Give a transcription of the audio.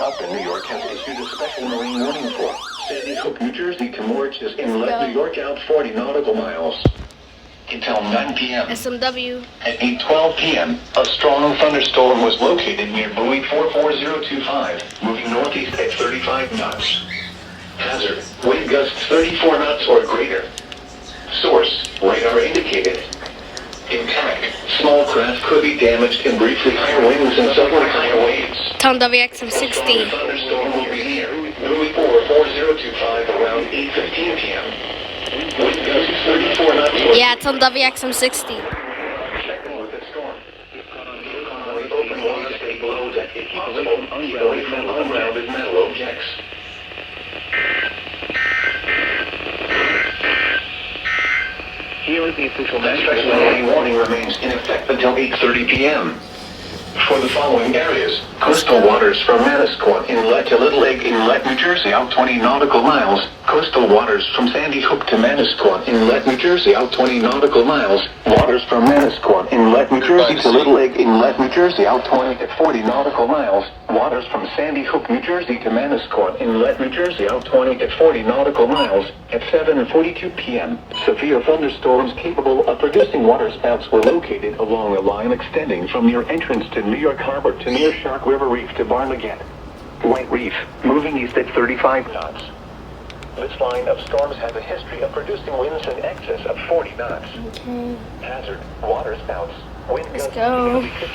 up in New York has issued a special marine warning for Sandy Hook, New Jersey to Moriches Inlet, New York out 40 nautical miles. Until 9 p.m. SMW. At 8:12 p.m., a strong thunderstorm was located near buoy 44025, moving northeast at 35 knots. Hazard, wind gusts 34 knots or greater. Source, radar indicated. Impact, small craft could be damaged in briefly higher winds and suddenly higher waves. Ton WXM60. Thunderstorm will be near buoy 44025 around 8:15 p.m. Wind gusts 34 knots or Yeah, it's on WXM60. Checking with the storm. Open water, stay below deck if possible. Keep away from ungrounded metal objects. Here is the official special marine warning remains in effect until 8:30 p.m. For the following areas: coastal waters from Manasquan Inlet to Little Egg Inlet, New Jersey, out 20 nautical miles. Coastal waters from Sandy Hook to Manasquan Inlet, New Jersey, out 20 nautical miles. Waters from Manasquan Inlet, New Jersey to Little Egg Inlet, New Jersey, out 20 to 40 nautical miles. Waters from Sandy Hook, New Jersey to Manasquan Inlet, New Jersey, out 20 to 40 nautical miles. At 7:42 p.m., severe thunderstorms capable of producing waterspouts were located along a line extending from near entrance to New York Harbor to near Shark River Reef to Barnegat. White Reef, moving east at 35 knots. This line of storms has a history of producing winds in excess of 40 knots. Okay. Hazard, waterspouts, wind Let's gusts go. typically